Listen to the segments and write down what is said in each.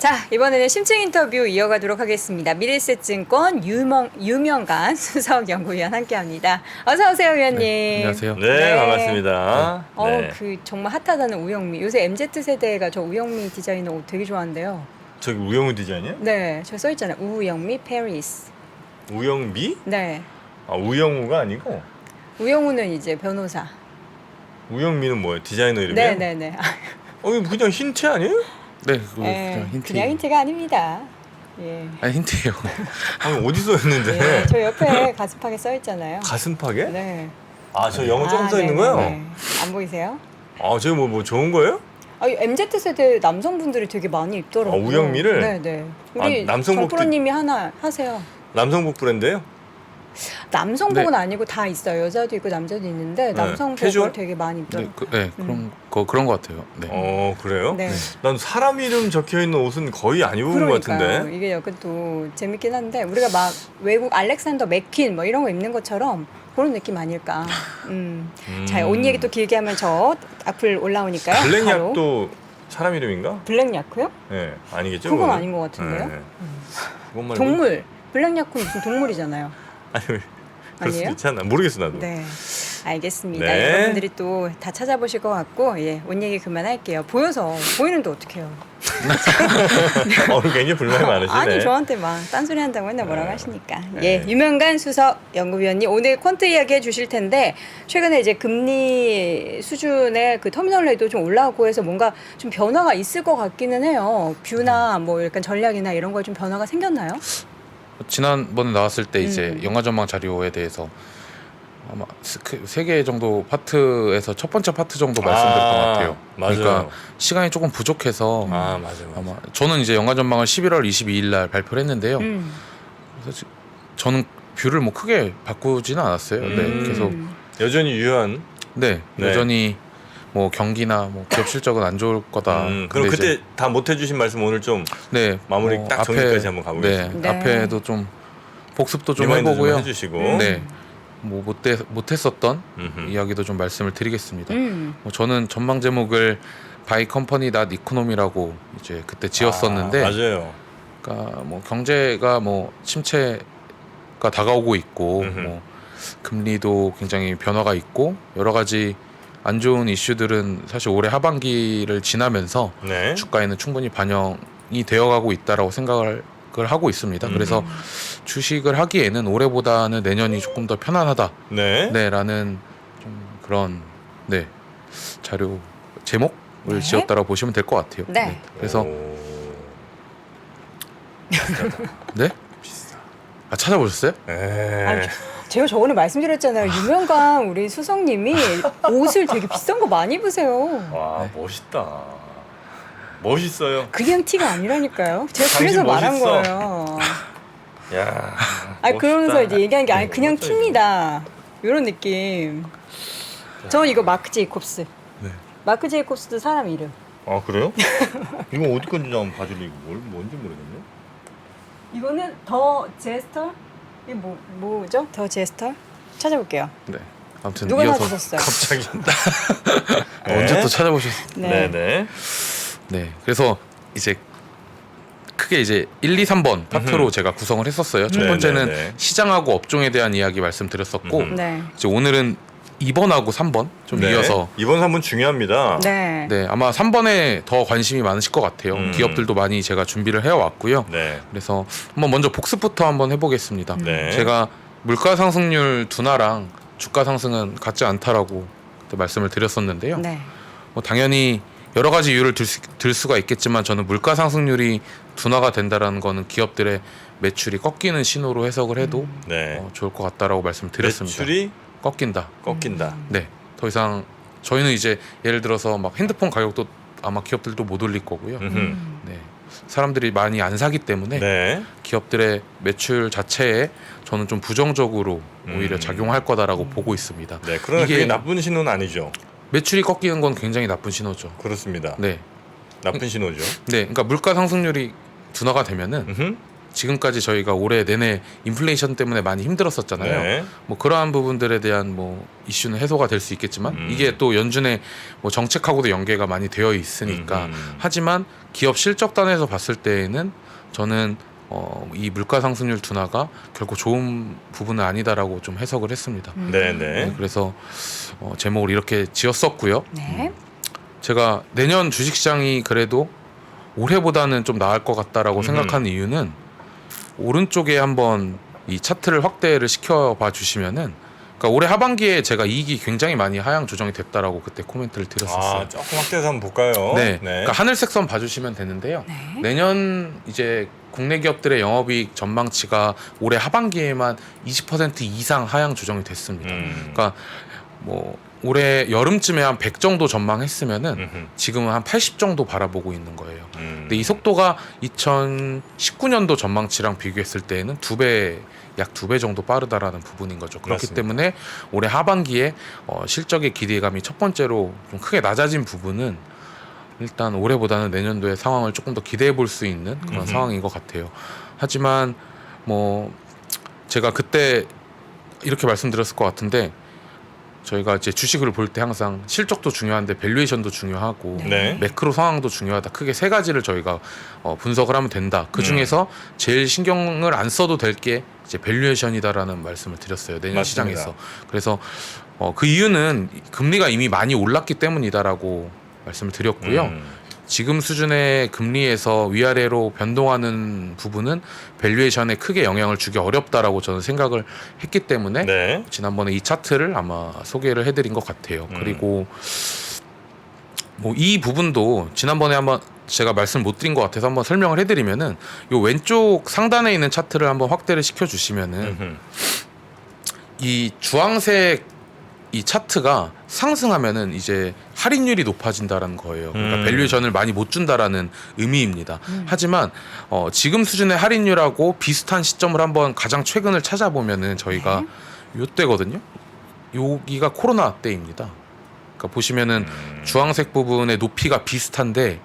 자, 이번에는 심층 인터뷰 이어가도록 하겠습니다. 미래에셋증권 유명간 수석 연구위원 함께합니다. 어서 오세요, 위원님. 네, 안녕하세요. 네, 반갑습니다. 네. 그 정말 핫하다는 우영미. 요새 MZ 세대가 저 우영미 디자이너 옷 되게 좋아한대요. 저기 우영우 디자인이요? 네, 저 써 있잖아요. 우영미 페리스. 우영미? 네, 아, 우영우가 아니고 우영우는 이제 변호사. 우영미는 뭐예요? 디자이너 이름이에요? 네네네. 이거 그냥 힌트 아니에요? 네, 그거 그냥 힌트. 그냥 힌트가 아닙니다. 예. 아니 힌트예요. 아니, 어디 써 있는데? 예, 저 옆에 가슴팍에 써 있잖아요. 가슴팍에? 네. 아, 저 영어 조금 써 있는 거요? 네네네. 안 보이세요? 아, 저기 뭐 좋은 거예요? 아, MZ 세대 남성분들이 되게 많이 입더라고요. 아, 우영미를? 네네. 우리 남성복도- 정프로님이 하나 하세요. 남성복 브랜드예요? 남성복은 네. 아니고 다 있어요. 여자도 있고 남자도 있는데 남성복을 캐주얼? 되게 많이 네, 입더라고요. 그런 것 같아요. 네. 그래요? 네. 난 사람 이름 적혀 있는 옷은 거의 안 입은 것 같은데. 이게 약간 또 재밌긴 한데 우리가 막 외국 알렉산더 맥퀸 뭐 이런 거 입는 것처럼 그런 느낌 아닐까. 자, 옷 얘기 또 길게 하면 저 악플 올라오니까요. 바로. 블랙약도 사람 이름인가? 블랙야크요? 네, 아니겠죠? 그건 그거는? 아닌 것 같은데요. 네. 그건 말고. 동물. 블랙야크는 무슨 동물이잖아요. 아니, 그럴 수도 아니에요? 있잖아. 모르겠어 나도. 네, 알겠습니다. 네. 여러분들이 또 다 찾아보실 것 같고, 예, 옷 얘기 그만할게요. 보이는데 어떡해요? 굉장히 불만이 많으시네. 아니, 저한테 막 딴소리 한다고 맨날 뭐라고 하시니까. 네. 예, 유명간 수석 연구위원님 오늘 퀀트 이야기 해주실 텐데, 최근에 이제 금리 수준의 그 터미널 레이도 좀 올라오고 해서 뭔가 좀 변화가 있을 것 같기는 해요. 뷰나 뭐 약간 전략이나 이런 거에 좀 변화가 생겼나요? 지난번에 나왔을 때 이제 영화 전망 자료에 대해서 아마 3개 정도 파트에서 첫 번째 파트 정도 말씀드렸던 것 같아요. 맞아요. 그러니까 시간이 조금 부족해서 맞아요. 아마 저는 이제 영화 전망을 11월 22일 날 발표를 했는데요. 그래서 저는 뷰를 뭐 크게 바꾸지는 않았어요. 네, 계속 여전히 유효한. 네, 네. 여전히 뭐 경기나 뭐 기업 실적은 안 좋을 거다. 그럼 근데 그때 이제 다 못 해주신 말씀 오늘 좀 네, 마무리 뭐 딱 정리까지 한번 가보겠습니다. 네. 앞에도 좀 복습도 좀 리마인드 해보고요. 좀 해주시고. 네, 뭐 못했었던 음흠. 이야기도 좀 말씀을 드리겠습니다. 음. 뭐 저는 전망 제목을 바이 컴퍼니 닷 이코노미라고 이제 그때 지었었는데, 맞아요. 그러니까 뭐 경제가 뭐 침체가 다가오고 있고, 음흠. 뭐 금리도 굉장히 변화가 있고 여러 가지 안 좋은 이슈들은 사실 올해 하반기를 지나면서 네. 주가에는 충분히 반영이 되어가고 있다라고 생각을 하고 있습니다. 그래서 주식을 하기에는 올해보다는 내년이 조금 더 편안하다. 네. 네라는 좀 그런 네 자료 제목을 네. 지었다라고 보시면 될 것 같아요. 네. 그래서 오, 네? 아 찾아보셨어요? 네. 아니, 제가 저번에 말씀드렸잖아요. 유명간 우리 수석님이 옷을 되게 비싼 거 많이 입으세요. 와, 멋있다. 멋있어요. 그냥 티가 아니라니까요. 제가 그래서 당신 말한 멋있어. 거예요. 야. 아니, 그러면서 이제 얘기한 게 아니 네, 그냥 멋져, 팁니다. 이런 느낌. 저 이거 마크 제이콥스. 네. 마크 제이콥스도 사람 이름. 아, 그래요? 이거 어디 건지 한번 봐줄래? 이거 뭔지 모르겠네. 이거는 더 제스터? 이게 뭐죠? 더 제스터? 찾아볼게요. 네. 아무튼 누가 이어서 사주셨어요? 갑자기. 언제 또 찾아보셨어요? 네, 네. 네. 그래서 이제 크게 이제 1, 2, 3번 파트로 제가 구성을 했었어요. 첫 네, 번째는 네, 네. 시장하고 업종에 대한 이야기 말씀드렸었고, 네. 이제 오늘은 2번하고 3번 좀 네. 이어서 이번 3분 중요합니다. 네. 네, 아마 3번에 더 관심이 많으실 것 같아요. 기업들도 많이 제가 준비를 해왔고요. 네. 그래서 한번 먼저 복습부터 한번 해보겠습니다. 네. 제가 물가 상승률 둔화랑 주가 상승은 같지 않다라고 그때 말씀을 드렸었는데요. 네. 뭐 당연히 여러 가지 이유를 들 수가 있겠지만 저는 물가 상승률이 둔화가 된다라는 거는 기업들의 매출이 꺾이는 신호로 해석을 해도 네. 좋을 것 같다라고 말씀드렸습니다. 매출이 꺾인다. 꺾인다. 네, 더 이상 저희는 이제 예를 들어서 막 핸드폰 가격도 아마 기업들도 못 올릴 거고요. 네, 사람들이 많이 안 사기 때문에 네. 기업들의 매출 자체에 저는 좀 부정적으로 오히려 작용할 거다라고 보고 있습니다. 네. 그러나 이게 그게 나쁜 신호는 아니죠. 매출이 꺾이는 건 굉장히 나쁜 신호죠. 그렇습니다. 네, 나쁜 신호죠. 네, 그러니까 물가 상승률이 둔화가 되면은 음흠. 지금까지 저희가 올해 내내 인플레이션 때문에 많이 힘들었었잖아요. 네. 뭐 그러한 부분들에 대한 뭐 이슈는 해소가 될 수 있겠지만 이게 또 연준의 뭐 정책하고도 연계가 많이 되어 있으니까 하지만 기업 실적단에서 봤을 때에는 저는 이 물가 상승률 둔화가 결코 좋은 부분은 아니다라고 좀 해석을 했습니다. 네, 네. 그래서 제목을 이렇게 지었었고요. 네. 제가 내년 주식시장이 그래도 올해보다는 좀 나을 것 같다라고 생각하는 이유는 오른쪽에 한번 이 차트를 확대를 시켜봐 주시면은, 그러니까 올해 하반기에 제가 이익이 굉장히 많이 하향 조정이 됐다라고 그때 코멘트를 드렸었어요. 아, 조금 확대해서 한번 볼까요? 네. 그러니까 하늘색 선 봐주시면 되는데요. 네. 내년 이제 국내 기업들의 영업이익 전망치가 올해 하반기에만 20% 이상 하향 조정이 됐습니다. 그러니까 뭐 올해 여름쯤에 한 100 정도 전망했으면은 지금은 한 80 정도 바라보고 있는 거예요. 근데 이 속도가 2019년도 전망치랑 비교했을 때에는 약 2배 정도 빠르다라는 부분인 거죠. 그렇기 맞습니다. 때문에 올해 하반기에 실적의 기대감이 첫 번째로 좀 크게 낮아진 부분은 일단 올해보다는 내년도의 상황을 조금 더 기대해 볼 수 있는 그런 상황인 것 같아요. 하지만 뭐 제가 그때 이렇게 말씀드렸을 것 같은데, 저희가 이제 주식을 볼 때 항상 실적도 중요한데 밸류에이션도 중요하고 네. 매크로 상황도 중요하다. 크게 세 가지를 저희가 분석을 하면 된다. 그 중에서 제일 신경을 안 써도 될 게 이제 밸류에이션이다라는 말씀을 드렸어요. 내년 맞습니다. 시장에서. 그래서 그 이유는 금리가 이미 많이 올랐기 때문이다라고 말씀을 드렸고요. 지금 수준의 금리에서 위아래로 변동하는 부분은 밸류에이션에 크게 영향을 주기 어렵다라고 저는 생각을 했기 때문에 네. 지난번에 이 차트를 아마 소개를 해드린 것 같아요. 그리고 뭐 이 부분도 지난번에 한번 제가 말씀 못 드린 것 같아서 한번 설명을 해드리면은, 요 왼쪽 상단에 있는 차트를 한번 확대를 시켜주시면은 이 주황색 이 차트가 상승하면은 이제 할인율이 높아진다라는 거예요. 그러니까 밸류에이션을 많이 못 준다라는 의미입니다. 하지만 지금 수준의 할인율하고 비슷한 시점을 한번 가장 최근을 찾아보면은 저희가 요때거든요. 여기가 코로나 때입니다. 그러니까 보시면은 주황색 부분의 높이가 비슷한데,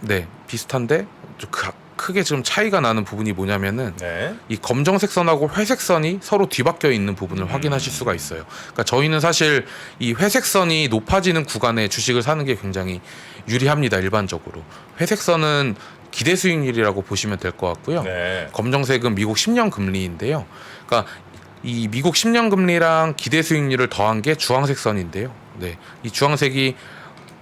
네, 비슷한데 좀 크게 좀 차이가 나는 부분이 뭐냐면은 네. 이 검정색 선하고 회색 선이 서로 뒤바뀌어 있는 부분을 확인하실 수가 있어요. 그러니까 저희는 사실 이 회색 선이 높아지는 구간에 주식을 사는 게 굉장히 유리합니다. 일반적으로 회색 선은 기대 수익률이라고 보시면 될 것 같고요. 네. 검정색은 미국 10년 금리인데요. 그러니까 이 미국 10년 금리랑 기대 수익률을 더한 게 주황색 선인데요. 네, 이 주황색이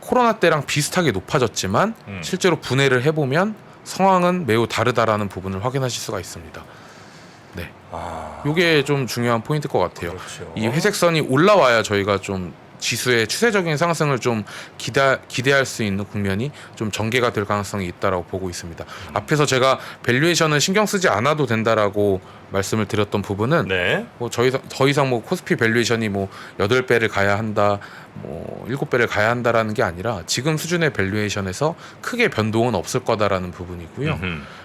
코로나 때랑 비슷하게 높아졌지만 실제로 분해를 해보면 상황은 매우 다르다라는 부분을 확인하실 수가 있습니다. 네, 아, 이게 좀 중요한 포인트일 것 같아요. 그렇죠. 이 회색 선이 올라와야 저희가 좀 지수의 추세적인 상승을 좀 기대할 수 있는 국면이 좀 전개가 될 가능성이 있다라고 보고 있습니다. 앞에서 제가 밸류에이션은 신경 쓰지 않아도 된다라고 말씀을 드렸던 부분은 네. 뭐 더 이상 뭐 코스피 밸류에이션이 뭐 8배를 가야 한다, 뭐 7배를 가야 한다라는 게 아니라 지금 수준의 밸류에이션에서 크게 변동은 없을 거다라는 부분이고요.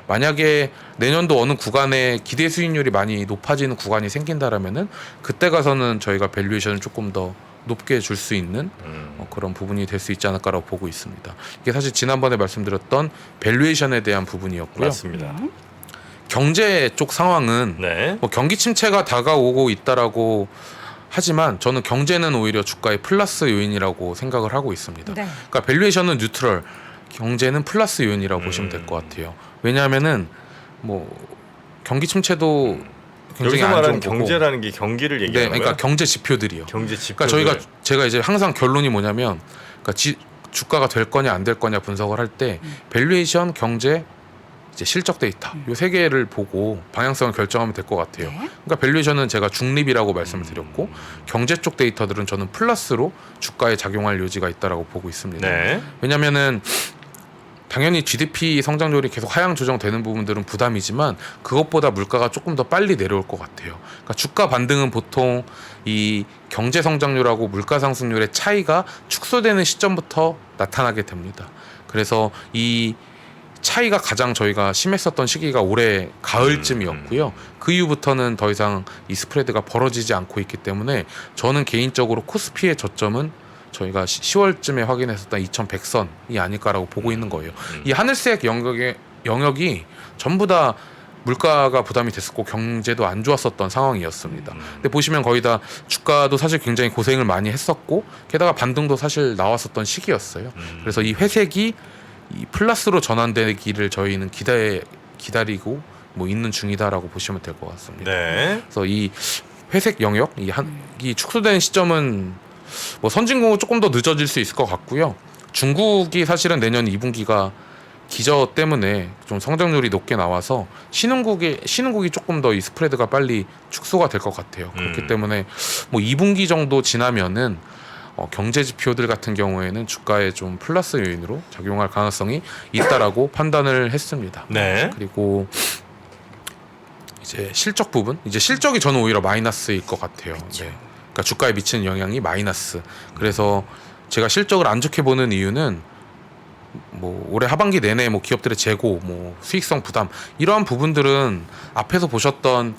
만약에 내년도 어느 구간에 기대 수익률이 많이 높아지는 구간이 생긴다라면은 그때 가서는 저희가 밸류에이션을 조금 더 높게 줄 수 있는 그런 부분이 될 수 있지 않을까라고 보고 있습니다. 이게 사실 지난번에 말씀드렸던 밸류에이션에 대한 부분이었고요. 맞습니다. 경제 쪽 상황은 네. 뭐 경기 침체가 다가오고 있다라고 하지만 저는 경제는 오히려 주가의 플러스 요인이라고 생각을 하고 있습니다. 네. 그러니까 밸류에이션은 뉴트럴, 경제는 플러스 요인이라고 보시면 될 것 같아요. 왜냐하면은 뭐 경기 침체도 굉장히 여기서 안 말하는 좋은 거고, 경제라는 게 경기를 네, 얘기하는 그러니까 거예요? 경제 지표들이요. 경제 지표. 그러니까 제가 이제 항상 결론이 뭐냐면, 그러니까 주가가 될 거냐 안 될 거냐 분석을 할 때 밸류에이션, 경제, 이제 실적 데이터 요 세 개를 보고 방향성을 결정하면 될 것 같아요. 네. 그러니까 밸류에이션은 제가 중립이라고 말씀을 드렸고, 경제 쪽 데이터들은 저는 플러스로 주가에 작용할 여지가 있다라고 보고 있습니다. 네. 왜냐면은 당연히 GDP 성장률이 계속 하향 조정되는 부분들은 부담이지만 그것보다 물가가 조금 더 빨리 내려올 것 같아요. 그러니까 주가 반등은 보통 이 경제 성장률하고 물가 상승률의 차이가 축소되는 시점부터 나타나게 됩니다. 그래서 이 차이가 가장 저희가 심했었던 시기가 올해 가을쯤이었고요. 그 이후부터는 더 이상 이 스프레드가 벌어지지 않고 있기 때문에 저는 개인적으로 코스피의 저점은 저희가 10월쯤에 확인했었던 2100선이 아닐까라고 보고 있는 거예요. 이 하늘색 영역에 영역이 전부 다 물가가 부담이 됐었고 경제도 안 좋았었던 상황이었습니다. 근데 보시면 거의 다 주가도 사실 굉장히 고생을 많이 했었고 게다가 반등도 사실 나왔었던 시기였어요. 그래서 이 회색이 이 플러스로 전환되기를 저희는 기다리고 뭐 있는 중이다라고 보시면 될 것 같습니다. 네. 그래서 이 회색 영역 이 축소되는 시점은 뭐 선진국은 조금 더 늦어질 수 있을 것 같고요. 중국이 사실은 내년 2분기가 기저 때문에 좀 성장률이 높게 나와서 신흥국이 조금 더 이 스프레드가 빨리 축소가 될 것 같아요. 그렇기 때문에 뭐 2분기 정도 지나면은 경제 지표들 같은 경우에는 주가에 좀 플러스 요인으로 작용할 가능성이 있다라고 판단을 했습니다. 네. 그리고 이제 실적 부분, 이제 실적이 저는 오히려 마이너스일 것 같아요. 네. 그러니까 주가에 미치는 영향이 마이너스. 그래서 제가 실적을 안 좋게 보는 이유는 뭐 올해 하반기 내내 뭐 기업들의 재고, 뭐 수익성 부담 이러한 부분들은 앞에서 보셨던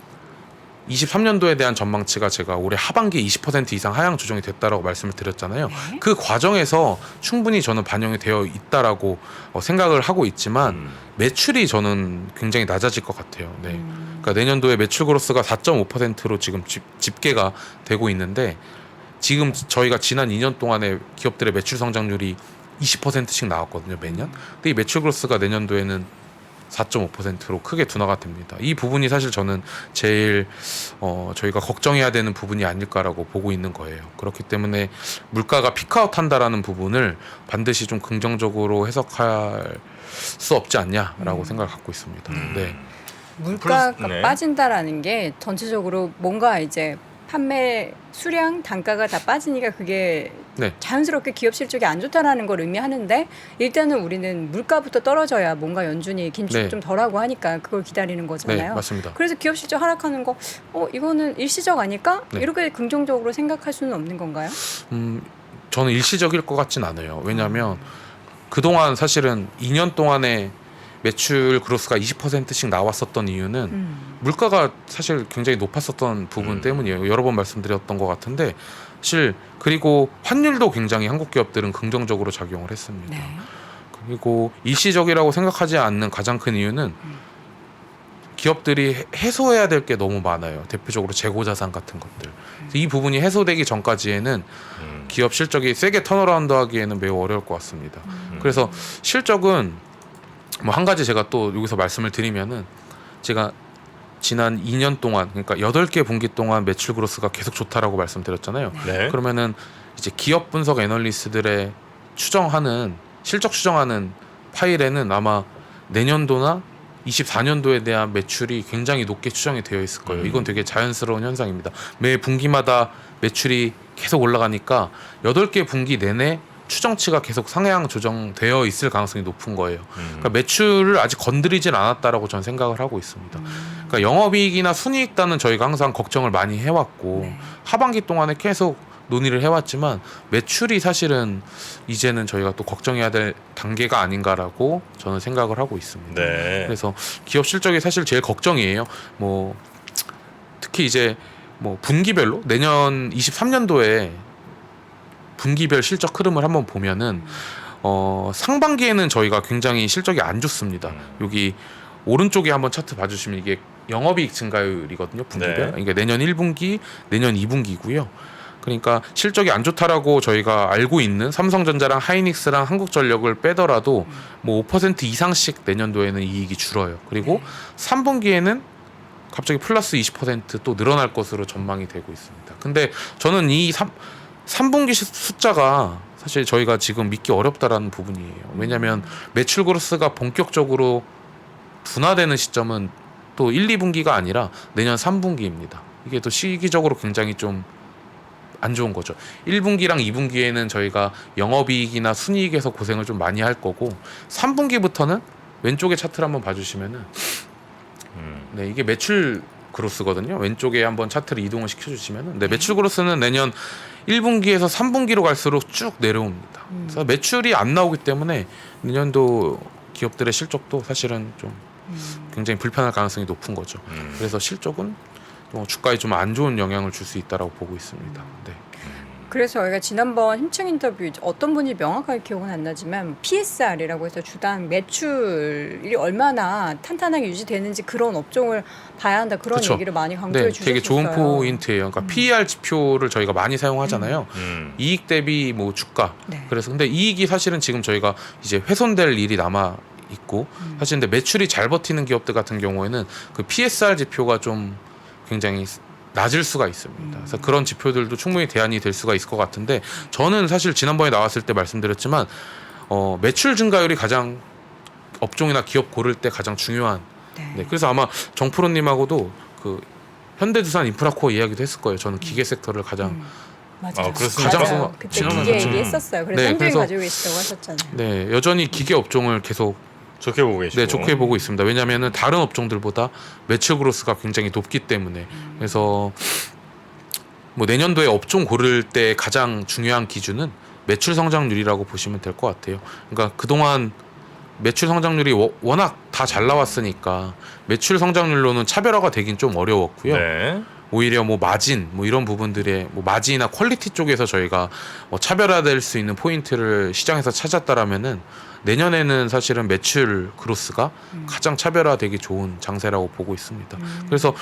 23년도에 대한 전망치가 제가 올해 하반기 20% 이상 하향 조정이 됐다라고 말씀을 드렸잖아요. 네. 그 과정에서 충분히 저는 반영이 되어 있다라고 생각을 하고 있지만 매출이 저는 굉장히 낮아질 것 같아요. 네. 그러니까 내년도에 매출 그로스가 4.5%로 지금 집계가 되고 있는데 지금 저희가 지난 2년 동안에 기업들의 매출 성장률이 20%씩 나왔거든요, 매년. 근데 이 매출 그로스가 내년도에는 4.5%로 크게 둔화가 됩니다. 이 부분이 사실 저는 제일 저희가 걱정해야 되는 부분이 아닐까라고 보고 있는 거예요. 그렇기 때문에 물가가 피크아웃 한다라는 부분을 반드시 좀 긍정적으로 해석할 수 없지 않냐라고 생각을 갖고 있습니다. 네. 물가가 네. 빠진다라는 게 전체적으로 뭔가 이제 판매 수량 단가가 다 빠지니까 그게 네. 자연스럽게 기업 실적이 안 좋다라는 걸 의미하는데 일단은 우리는 물가부터 떨어져야 뭔가 연준이 긴축 네. 좀 덜하고 하니까 그걸 기다리는 네, 거잖아요. 맞습니다. 그래서 기업 실적 하락하는 거 이거는 일시적 아닐까? 네. 이렇게 긍정적으로 생각할 수는 없는 건가요? 저는 일시적일 것 같진 않아요. 왜냐하면 그동안 사실은 2년 동안에 매출 그로스가 20%씩 나왔었던 이유는 물가가 사실 굉장히 높았었던 부분 때문이에요. 여러 번 말씀드렸던 것 같은데 사실 그리고 환율도 굉장히 한국 기업들은 긍정적으로 작용을 했습니다. 네. 그리고 일시적이라고 생각하지 않는 가장 큰 이유는 기업들이 해소해야 될 게 너무 많아요. 대표적으로 재고자산 같은 것들. 그래서 이 부분이 해소되기 전까지에는 기업 실적이 세게 턴어라운드 하기에는 매우 어려울 것 같습니다. 그래서 실적은 뭐 한 가지 제가 또 여기서 말씀을 드리면은 제가 지난 2년 동안 그러니까 8개 분기 동안 매출 그로스가 계속 좋다라고 말씀드렸잖아요. 네. 그러면은 이제 기업 분석 애널리스트들의 추정하는 실적 추정하는 파일에는 아마 내년도나 24년도에 대한 매출이 굉장히 높게 추정이 되어 있을 거예요. 이건 되게 자연스러운 현상입니다. 매 분기마다 매출이 계속 올라가니까 8개 분기 내내 추정치가 계속 상향 조정되어 있을 가능성이 높은 거예요. 그러니까 매출을 아직 건드리진 않았다라고 저는 생각을 하고 있습니다. 그러니까 영업이익이나 순이익단은 저희가 항상 걱정을 많이 해왔고 네. 하반기 동안에 계속 논의를 해왔지만 매출이 사실은 이제는 저희가 또 걱정해야 될 단계가 아닌가라고 저는 생각을 하고 있습니다. 네. 그래서 기업 실적이 사실 제일 걱정이에요. 뭐 특히 이제 뭐 분기별로 내년 23년도에 분기별 실적 흐름을 한번 보면은 상반기에는 저희가 굉장히 실적이 안 좋습니다. 여기 오른쪽에 한번 차트 봐주시면 이게 영업이익 증가율이거든요. 분기별. 네. 그러니까 내년 1분기, 내년 2분기고요. 그러니까 실적이 안 좋다라고 저희가 알고 있는 삼성전자랑 하이닉스랑 한국전력을 빼더라도 뭐 5% 이상씩 내년도에는 이익이 줄어요. 그리고 3분기에는 갑자기 플러스 20%또 늘어날 것으로 전망이 되고 있습니다. 근데 저는 이 3분기 숫자가 사실 저희가 지금 믿기 어렵다라는 부분이에요. 왜냐하면 매출 그로스가 본격적으로 둔화되는 시점은 또 1, 2분기가 아니라 내년 3분기입니다. 이게 또 시기적으로 굉장히 좀 안 좋은 거죠. 1분기랑 2분기에는 저희가 영업이익이나 순이익에서 고생을 좀 많이 할 거고 3분기부터는 왼쪽에 차트를 한번 봐주시면은 네, 이게 매출 그로스거든요. 왼쪽에 한번 차트를 이동을 시켜주시면은 네, 매출 그로스는 내년 1분기에서 3분기로 갈수록 쭉 내려옵니다. 그래서 매출이 안 나오기 때문에 내년도 기업들의 실적도 사실은 좀 굉장히 불편할 가능성이 높은 거죠. 그래서 실적은 주가에 좀 안 좋은 영향을 줄 수 있다라고 보고 있습니다. 네. 그래서 저희가 지난번 힘층 인터뷰 어떤 분이 명확하게 기억은 안 나지만 PSR이라고 해서 주당 매출이 얼마나 탄탄하게 유지되는지 그런 업종을 봐야 한다 그런 그쵸. 얘기를 많이 강조해 네, 주셨어요. 되게 좋은 포인트예요. 그러니까 PER 지표를 저희가 많이 사용하잖아요. 이익 대비 뭐 주가. 네. 그래서 근데 이익이 사실은 지금 저희가 이제 훼손될 일이 남아 있고 사실 근데 매출이 잘 버티는 기업들 같은 경우에는 그 PSR 지표가 좀 굉장히 낮을 수가 있습니다. 그래서 그런 지표들도 충분히 대안이 될 수가 있을 것 같은데 저는 사실 지난번에 나왔을 때 말씀드렸지만 매출 증가율이 가장 업종이나 기업 고를 때 가장 중요한. 네, 그래서 아마 정프로님하고도 그 현대두산 인프라코어 이야기도 했을 거예요. 저는 기계 섹터를 가장 맞아요. 그렇습니까? 맞아요. 그때 지난번에 기계 좀- 얘기했었어요. 그래서 네, 샌드윙 그래서- 가지고 계시다고 하셨잖아요. 네 여전히 기계 업종을 계속 좋게 보고 계시고. 네, 좋게 보고 있습니다. 왜냐하면 다른 업종들보다 매출 그로스가 굉장히 높기 때문에. 그래서 뭐 내년도에 업종 고를 때 가장 중요한 기준은 매출 성장률이라고 보시면 될 것 같아요. 그러니까 그동안 매출 성장률이 워낙 다 잘 나왔으니까 매출 성장률로는 차별화가 되긴 좀 어려웠고요. 네. 오히려 뭐 마진 뭐 이런 부분들의 뭐 마진이나 퀄리티 쪽에서 저희가 뭐 차별화될 수 있는 포인트를 시장에서 찾았다라면은 내년에는 사실은 매출 그로스가 가장 차별화되기 좋은 장세라고 보고 있습니다. 그래서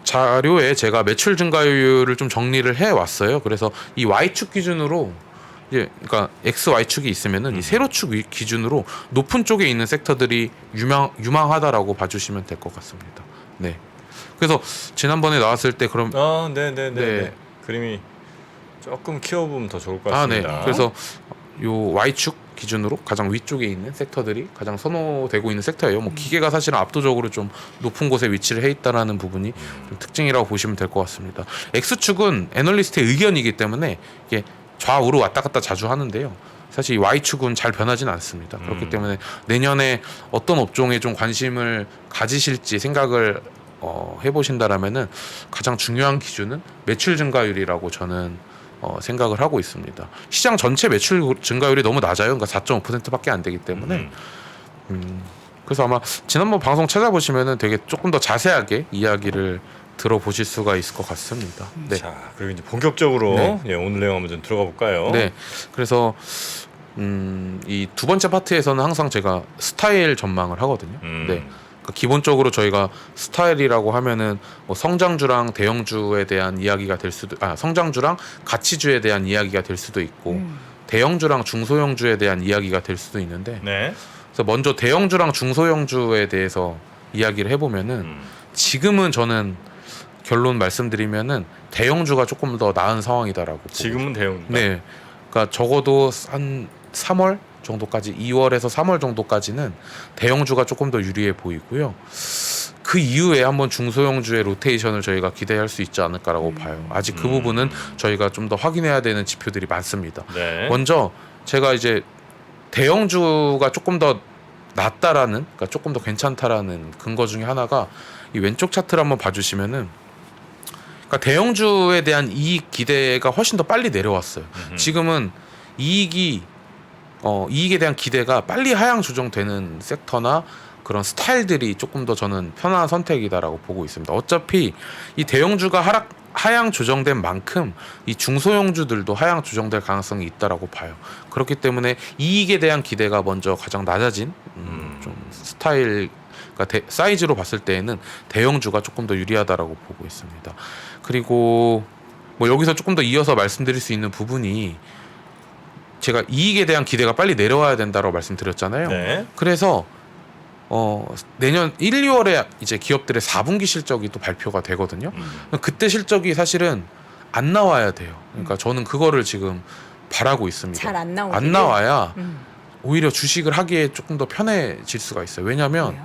자료에 제가 매출 증가율을 좀 정리를 해 왔어요. 그래서 이 Y축 기준으로 이제 그러니까 X, Y축이 있으면은 이 세로축 기준으로 높은 쪽에 있는 섹터들이 유망하다라고 봐주시면 될 것 같습니다. 네. 그래서 지난번에 나왔을 때 그럼 네네네. 네. 그림이 조금 키워보면 더 좋을 것 네. 같습니다. 그래서 요 Y축 기준으로 가장 위쪽에 있는 섹터들이 가장 선호되고 있는 섹터예요. 뭐 기계가 사실은 압도적으로 좀 높은 곳에 위치를 해 있다라는 부분이 좀 특징이라고 보시면 될 것 같습니다. X축은 애널리스트의 의견이기 때문에 이게 좌우로 왔다 갔다 자주 하는데요. 사실 이 Y축은 잘 변하지는 않습니다. 그렇기 때문에 내년에 어떤 업종에 좀 관심을 가지실지 생각을 해보신다라면은 가장 중요한 기준은 매출 증가율이라고 저는 생각을 하고 있습니다. 시장 전체 매출 증가율이 너무 낮아요. 그러니까 4.5%밖에 안 되기 때문에 그래서 아마 지난번 방송 찾아보시면은 되게 조금 더 자세하게 이야기를 들어보실 수가 있을 것 같습니다. 네. 자, 그리고 이제 본격적으로 네. 예, 오늘 내용 한번 좀 들어가 볼까요? 네. 그래서 이 두 번째 파트에서는 항상 제가 스타일 전망을 하거든요. 네. 그러니까 기본적으로 저희가 스타일이라고 하면은 뭐 성장주랑 대형주에 대한 이야기가 될 수도 성장주랑 가치주에 대한 이야기가 될 수도 있고 대형주랑 중소형주에 대한 이야기가 될 수도 있는데 네. 그래서 먼저 대형주랑 중소형주에 대해서 이야기를 해보면은 지금은 저는 결론 말씀드리면은 대형주가 조금 더 나은 상황이다라고 보고 지금은 대형. 네, 그러니까 적어도 한 3월 정도까지 2월에서 3월 정도까지는 대형주가 조금 더 유리해 보이고요. 그 이후에 한번 중소형주의 로테이션을 저희가 기대할 수 있지 않을까라고 봐요. 아직 그 부분은 저희가 좀 더 확인해야 되는 지표들이 많습니다. 네. 먼저 제가 이제 대형주가 조금 더 낫다라는, 그러니까 조금 더 괜찮다라는 근거 중에 하나가 이 왼쪽 차트를 한번 봐주시면은, 그러니까 대형주에 대한 이익 기대가 훨씬 더 빨리 내려왔어요. 지금은 이익에 대한 기대가 빨리 하향 조정되는 섹터나 그런 스타일들이 조금 더 저는 편한 선택이다라고 보고 있습니다. 어차피 이 대형주가 하향 조정된 만큼 이 중소형주들도 하향 조정될 가능성이 있다라고 봐요. 그렇기 때문에 이익에 대한 기대가 먼저 가장 낮아진 좀 스타일, 그러니까 사이즈로 봤을 때에는 대형주가 조금 더 유리하다라고 보고 있습니다. 그리고 뭐 여기서 조금 더 이어서 말씀드릴 수 있는 부분이, 제가 이익에 대한 기대가 빨리 내려와야 된다고 말씀드렸잖아요. 네. 그래서 내년 1, 2월에 이제 기업들의 4분기 실적이 또 발표가 되거든요. 그때 실적이 사실은 안 나와야 돼요. 그러니까 저는 그거를 지금 바라고 있습니다. 잘 안 나오고 안 나와야 오히려 주식을 하기에 조금 더 편해질 수가 있어요. 왜냐하면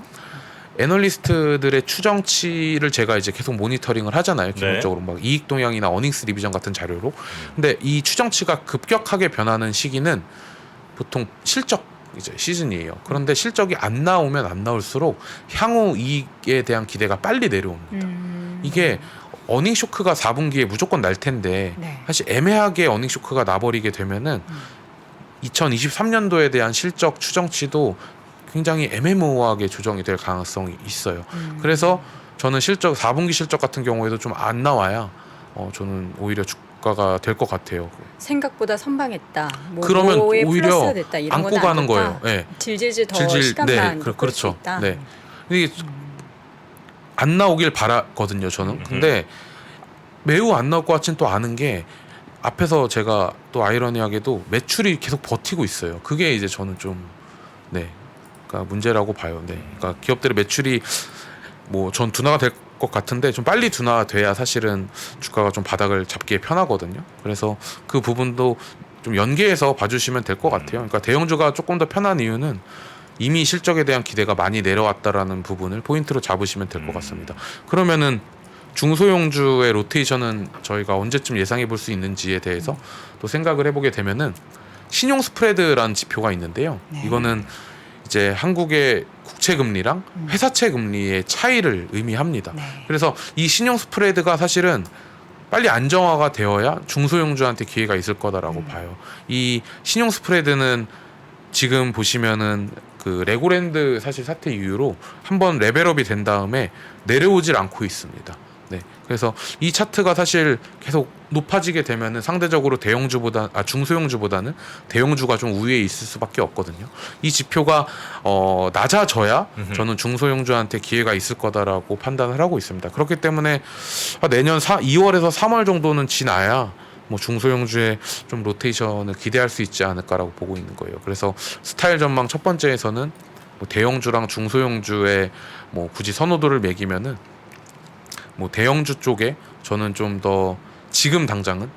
애널리스트들의 추정치를 제가 이제 계속 모니터링을 하잖아요. 기본적으로 막 이익 동향이나 어닝스 리비전 같은 자료로. 근데 이 추정치가 급격하게 변하는 시기는 보통 실적 이제 시즌이에요. 그런데 실적이 안 나오면 안 나올수록 향후 이익에 대한 기대가 빨리 내려옵니다. 이게 어닝 쇼크가 4분기에 무조건 날 텐데 사실 애매하게 어닝 쇼크가 나버리게 되면은 2023년도에 대한 실적 추정치도 굉장히 애매모호하게 조정이 될 가능성이 있어요. 그래서 저는 4분기 실적 같은 경우에도 좀 안 나와야 저는 오히려 주가가 될 것 같아요. 생각보다 선방했다. 뭐 그러면 뭐에 오히려 플러스가 됐다. 이런 안고 건 가는 안 좋다. 거예요. 네. 질질질 더 질질, 시간만 네, 끌 수 그렇죠. 있다. 네. 이게 안 나오길 바라거든요, 저는. 근데 매우 안 나올 것 같진 또 않은 게 앞에서 제가 또 아이러니하게도 매출이 계속 버티고 있어요. 그게 이제 저는 좀 그러니까 문제라고 봐요. 그러니까 기업들의 매출이 뭐 전 둔화가 될 것 같은데 좀 빨리 둔화돼야 사실은 주가가 좀 바닥을 잡기에 편하거든요. 그래서 그 부분도 좀 연계해서 봐주시면 될 것 같아요. 그러니까 대형주가 조금 더 편한 이유는 이미 실적에 대한 기대가 많이 내려왔다라는 부분을 포인트로 잡으시면 될 것 같습니다. 그러면은 중소형주의 로테이션은 저희가 언제쯤 예상해 볼 수 있는지에 대해서 또 생각을 해보게 되면은 신용 스프레드라는 지표가 있는데요. 네. 이거는 이제 한국의 국채 금리랑 회사채 금리의 차이를 의미합니다. 네. 그래서 이 신용 스프레드가 사실은 빨리 안정화가 되어야 중소형주한테 기회가 있을 거다라고 봐요. 이 신용 스프레드는 지금 보시면은 그 레고랜드 사실 사태 이후로 한번 레벨업이 된 다음에 내려오질 않고 있습니다. 그래서 이 차트가 사실 계속 높아지게 되면은 상대적으로 중소형주보다는 대형주가 좀 우위에 있을 수밖에 없거든요. 이 지표가 낮아져야 저는 중소형주한테 기회가 있을 거다라고 판단을 하고 있습니다. 그렇기 때문에 내년 2월에서 3월 정도는 지나야 뭐 중소형주의 좀 로테이션을 기대할 수 있지 않을까라고 보고 있는 거예요. 그래서 스타일 전망 첫 번째에서는 뭐 대형주랑 중소형주의 뭐 굳이 선호도를 매기면은 뭐 대형주 쪽에 저는 좀 더 지금 당장은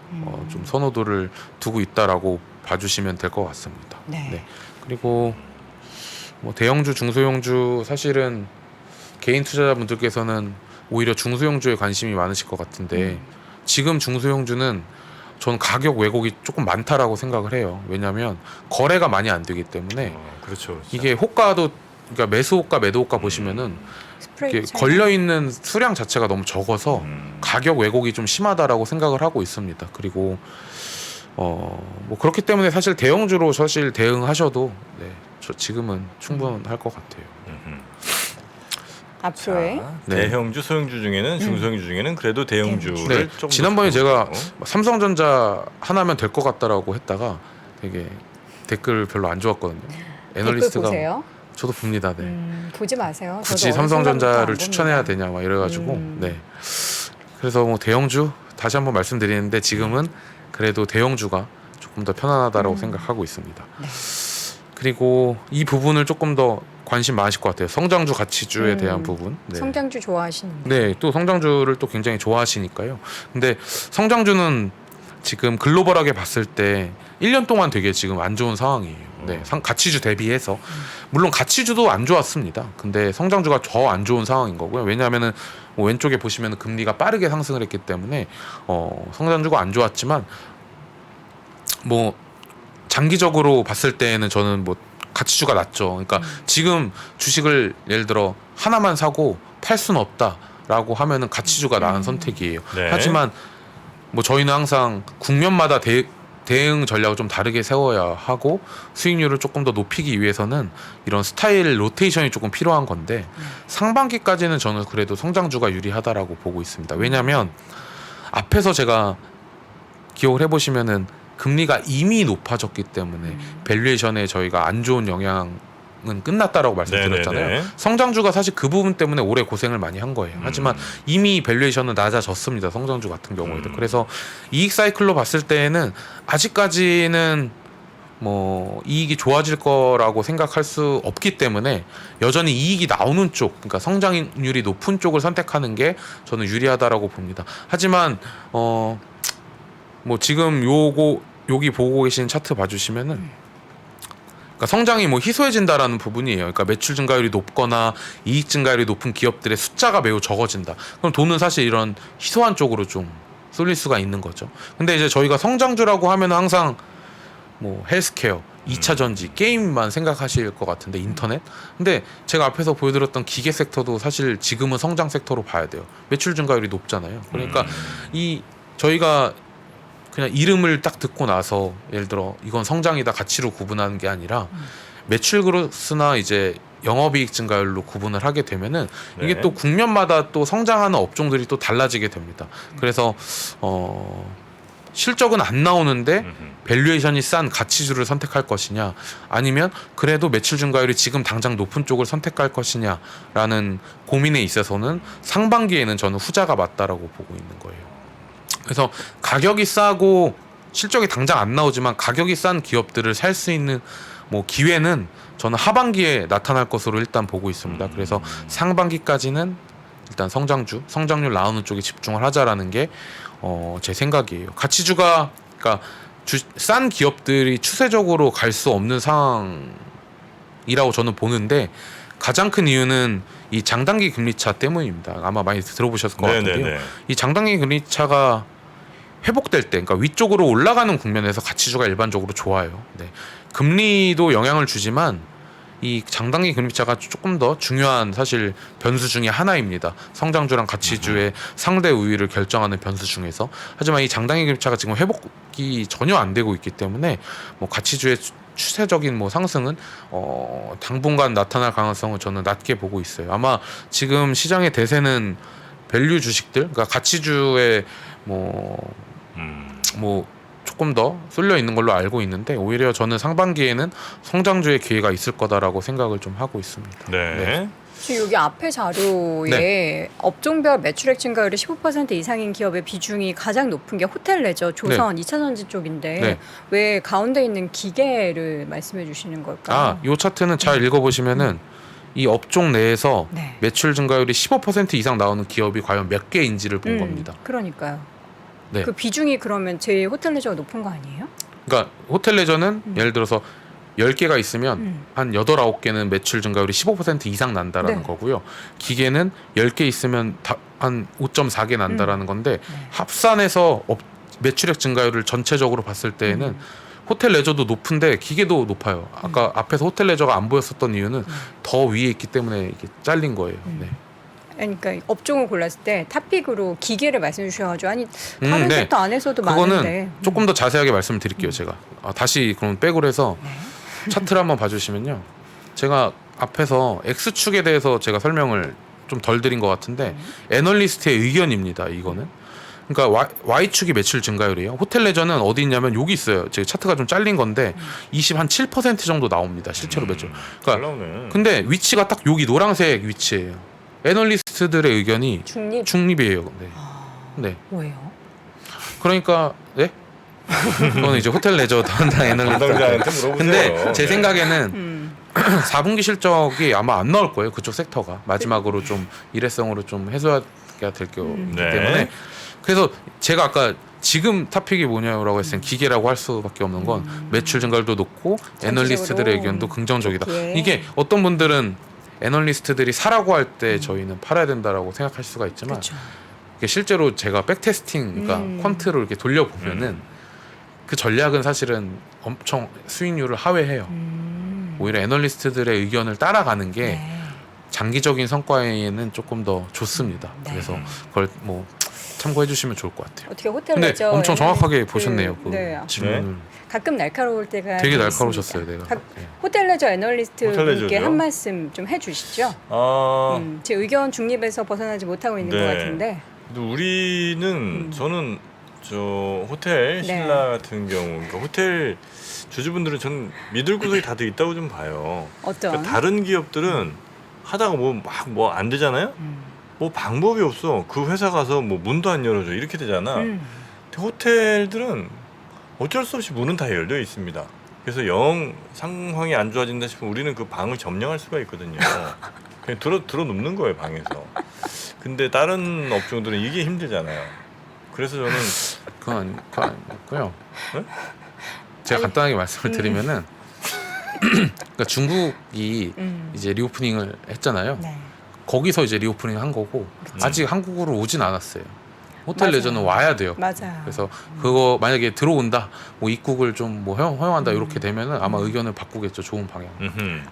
좀 선호도를 두고 있다라고 봐주시면 될 것 같습니다. 네. 그리고 뭐 대형주, 중소형주 사실은 개인 투자자분들께서는 오히려 중소형주에 관심이 많으실 것 같은데 지금 중소형주는 저는 가격 왜곡이 조금 많다라고 생각을 해요. 왜냐하면 거래가 많이 안 되기 때문에 그렇죠. 이게 호가도 그러니까 매수 호가, 매도 호가 보시면은 이게 걸려 있는 수량 자체가 너무 적어서 가격 왜곡이 좀 심하다라고 생각을 하고 있습니다. 그리고 뭐 그렇기 때문에 사실 대형주로 사실 대응하셔도 저 지금은 충분할 것 같아요. 앞으로의 네. 대형주, 소형주 중에는 중소형주 중에는 그래도 대형주를 네. 조금 지난번에 더 제가 보고. 삼성전자 하나면 될 것 같다라고 했다가 되게 댓글 별로 안 좋았거든요. 댓글 애널리스트가 보세요. 저도 봅니다. 보지 마세요. 굳이 저도 어느 삼성전자를 순간부터 안 추천해야 봅니다. 되냐 막 이래가지고 그래서 뭐 대형주 다시 한번 말씀드리는데 지금은 그래도 대형주가 조금 더 편안하다라고 생각하고 있습니다. 네. 그리고 이 부분을 조금 더 관심 많으실 것 같아요. 성장주 가치주에 대한 부분. 성장주 좋아하시는데. 네, 또 성장주를 또 굉장히 좋아하시니까요. 근데 성장주는 지금 글로벌하게 봤을 때 1년 동안 되게 지금 안 좋은 상황이에요. 가치주 대비해서 물론 가치주도 안 좋았습니다. 근데 성장주가 더 안 좋은 상황인 거고요. 왜냐하면은 뭐 왼쪽에 보시면 금리가 빠르게 상승을 했기 때문에 성장주가 안 좋았지만 뭐 장기적으로 봤을 때는 저는 뭐 가치주가 낫죠. 그러니까 지금 주식을 예를 들어 하나만 사고 팔 수는 없다라고 하면은 가치주가 나은 선택이에요. 네. 하지만 뭐 저희는 항상 국면마다 대응 전략을 좀 다르게 세워야 하고 수익률을 조금 더 높이기 위해서는 이런 스타일 로테이션이 조금 필요한 건데 상반기까지는 저는 그래도 성장주가 유리하다라고 보고 있습니다. 왜냐하면 앞에서 제가 기억을 해보시면은 금리가 이미 높아졌기 때문에 밸류에이션에 저희가 안 좋은 영향은 끝났다라고 말씀드렸잖아요. 네네네. 성장주가 사실 그 부분 때문에 오래 고생을 많이 한 거예요. 하지만 이미 밸류에이션은 낮아졌습니다. 성장주 같은 경우에도. 그래서 이익 사이클로 봤을 때에는 아직까지는 뭐 이익이 좋아질 거라고 생각할 수 없기 때문에 여전히 이익이 나오는 쪽, 그러니까 성장률이 높은 쪽을 선택하는 게 저는 유리하다라고 봅니다. 하지만 뭐 지금 여기 보고 계신 차트 봐주시면은 그러니까 성장이 뭐 희소해진다라는 부분이에요. 그러니까 매출 증가율이 높거나 이익 증가율이 높은 기업들의 숫자가 매우 적어진다. 그럼 돈은 사실 이런 희소한 쪽으로 좀 쏠릴 수가 있는 거죠. 근데 이제 저희가 성장주라고 하면 항상 뭐 헬스케어, 2차 전지, 게임만 생각하실 것 같은데 인터넷. 근데 제가 앞에서 보여드렸던 기계 섹터도 사실 지금은 성장 섹터로 봐야 돼요. 매출 증가율이 높잖아요. 그러니까 이 저희가 그냥 이름을 딱 듣고 나서 예를 들어 이건 성장이다 가치로 구분하는 게 아니라 매출 그로스나 이제 영업이익 증가율로 구분을 하게 되면은 이게 네. 또 국면마다 또 성장하는 업종들이 또 달라지게 됩니다. 그래서 실적은 안 나오는데 밸류에이션이 싼 가치주를 선택할 것이냐 아니면 그래도 매출 증가율이 지금 당장 높은 쪽을 선택할 것이냐라는 고민에 있어서는 상반기에는 저는 후자가 맞다라고 보고 있는 거예요. 그래서 가격이 싸고 실적이 당장 안 나오지만 가격이 싼 기업들을 살 수 있는 뭐 기회는 저는 하반기에 나타날 것으로 일단 보고 있습니다. 그래서 상반기까지는 일단 성장률 나오는 쪽에 집중을 하자라는 게 제 생각이에요. 가치주가 그러니까 싼 기업들이 추세적으로 갈 수 없는 상황이라고 저는 보는데 가장 큰 이유는 이 장단기 금리차 때문입니다. 아마 많이 들어보셨을 것 같은데요. 이 장단기 금리차가 회복될 때, 그러니까 위쪽으로 올라가는 국면에서 가치주가 일반적으로 좋아요. 네. 금리도 영향을 주지만 이 장단기 금리차가 조금 더 중요한 사실 변수 중에 하나입니다. 성장주랑 가치주의 상대 우위를 결정하는 변수 중에서. 하지만 이 장단기 금리차가 지금 회복이 전혀 안 되고 있기 때문에 뭐 가치주의 추세적인 뭐 상승은 당분간 나타날 가능성은 저는 낮게 보고 있어요. 아마 지금 시장의 대세는 밸류 주식들, 그러니까 가치주의 뭐 조금 더 쏠려 있는 걸로 알고 있는데 오히려 저는 상반기에는 성장주의 기회가 있을 거다라고 생각을 좀 하고 있습니다. 네. 지금 여기 앞에 자료에 네. 업종별 매출액 증가율이 15% 이상인 기업의 비중이 가장 높은 게 호텔 레저, 조선, 2차전지 쪽인데 네. 왜 가운데 있는 기계를 말씀해 주시는 걸까요? 이 차트는 잘 읽어보시면은 이 업종 내에서 네. 매출 증가율이 15% 이상 나오는 기업이 과연 몇 개인지를 본 겁니다. 그러니까요. 네. 그 비중이 그러면 제일 호텔 레저가 높은 거 아니에요? 그러니까 호텔 레저는 예를 들어서 10개가 있으면 한 8, 9개는 매출 증가율이 15% 이상 난다라는 네. 거고요. 기계는 10개 있으면 한 5.4개 난다라는 건데 네. 합산해서 매출액 증가율을 전체적으로 봤을 때에는 호텔 레저도 높은데 기계도 높아요. 아까 앞에서 호텔 레저가 안 보였었던 이유는 더 위에 있기 때문에 이게 잘린 거예요. 네. 그러니까 업종을 골랐을 때 탑픽으로 기계를 말씀해 주셔가지고 아니 다른 네. 섹터 안에서도 그거는 많은데 조금 더 자세하게 말씀을 드릴게요. 제가 다시 그럼 백으로 해서 네. 차트를 한번 봐주시면요. 제가 앞에서 X축에 대해서 제가 설명을 좀 덜 드린 것 같은데 애널리스트의 의견입니다. 이거는. 그러니까 Y축이 매출 증가율이에요. 호텔 레저는 어디 있냐면 여기 있어요. 제 차트가 좀 잘린 건데 27% 정도 나옵니다. 실제로 매출. 잘 그러니까 나오네. 근데 위치가 딱 여기 노란색 위치예요. 애널리스트들의 의견이 중립이에요. 네. 네. 뭐예요? 그러니까 네? 그거는 이제 호텔 레저 담당 애널리스트. 담당자한테 물어보세요. 근데 제 네. 생각에는 4분기 실적이 아마 안 나올 거예요. 그쪽 섹터가 마지막으로 좀 일회성으로 좀 해소가 될 거기 네. 때문에. 그래서 제가 아까 지금 탑픽이 뭐냐라고 했을 땐 기계라고 할 수밖에 없는 건 매출 증가율도 높고 애널리스트들의 의견도 긍정적이다. 좋게. 이게 어떤 분들은 애널리스트들이 사라고 할 때 저희는 팔아야 된다라고 생각할 수가 있지만 그렇죠. 이게 실제로 제가 백테스팅, 그러니까 퀀트를 이렇게 돌려보면은 그 전략은 사실은 엄청 수익률을 하회해요. 오히려 애널리스트들의 의견을 따라가는 게 네. 장기적인 성과에는 조금 더 좋습니다. 네. 그래서 그걸 뭐 참고해 주시면 좋을 것 같아요. 어떻게 호텔 근데 레저 엄청 정확하게 보셨네요. 그 네. 질문을. 가끔 날카로울 때가 되게 좀 날카로우셨어요, 있습니다. 내가. 네. 호텔 레저 애널리스트 호텔 레저죠? 분께 한 말씀 좀 해주시죠. 제 의견 중립에서 벗어나지 못하고 있는 네. 것 같은데. 근데 우리는 저는 저 호텔 신라 같은 경우, 그러니까 호텔 주주분들은 저는 믿을 구석이 다들 있다고 좀 봐요. 어떤? 그러니까 다른 기업들은 하다가 뭐 안 되잖아요. 뭐 방법이 없어. 그 회사 가서 뭐 문도 안 열어줘 이렇게 되잖아. 근데 호텔들은 어쩔 수 없이 문은 다 열려 있습니다. 그래서 영 상황이 안 좋아진다 싶으면 우리는 그 방을 점령할 수가 있거든요. 그냥 들어 눕는 거예요 방에서. 근데 다른 업종들은 이게 힘들잖아요. 그래서 저는 그건 아니고요. 네? 제가 간단하게 말씀을 드리면은 그러니까 중국이 이제 리오프닝을 했잖아요. 네. 거기서 이제 리오프닝 한 거고 아직 한국으로 오진 않았어요. 호텔 맞아요. 레저는 와야 돼요. 맞아요. 그래서 그거 만약에 들어온다, 뭐 입국을 좀 뭐 허용한다 이렇게 되면은 아마 의견을 바꾸겠죠. 좋은 방향.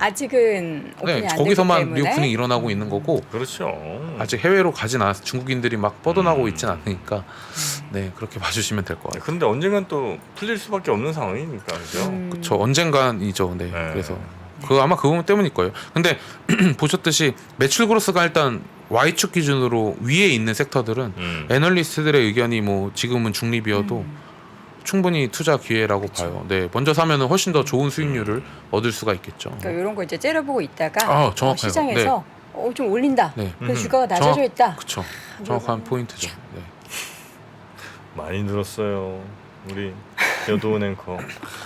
아직은 오픈이 네, 안 거기서만 되기 때문에. 리오프닝 일어나고 있는 거고 그렇죠. 아직 해외로 가진 않아서 중국인들이 막 뻗어나고 있진 않으니까 네 그렇게 봐주시면 될 것 같아요. 근데 언젠간 또 풀릴 수밖에 없는 상황이니까 그죠. 그렇죠. 언젠간이죠. 네. 네. 그래서 아마 그 부분 때문일 거예요. 근데 보셨듯이 매출 그로스가 일단 Y축 기준으로 위에 있는 섹터들은 애널리스트들의 의견이 뭐 지금은 중립이어도 충분히 투자 기회라고 봐요. 네, 먼저 사면은 훨씬 더 좋은 수익률을 얻을 수가 있겠죠. 그러니까 이런 거 이제 째려보고 있다가 정확해요. 시장에서 좀 올린다. 네. 그래서 주가가 낮아져 있다. 그렇죠. 정확한 포인트죠. 네. 많이 늘었어요. 우리 여도원 앵커.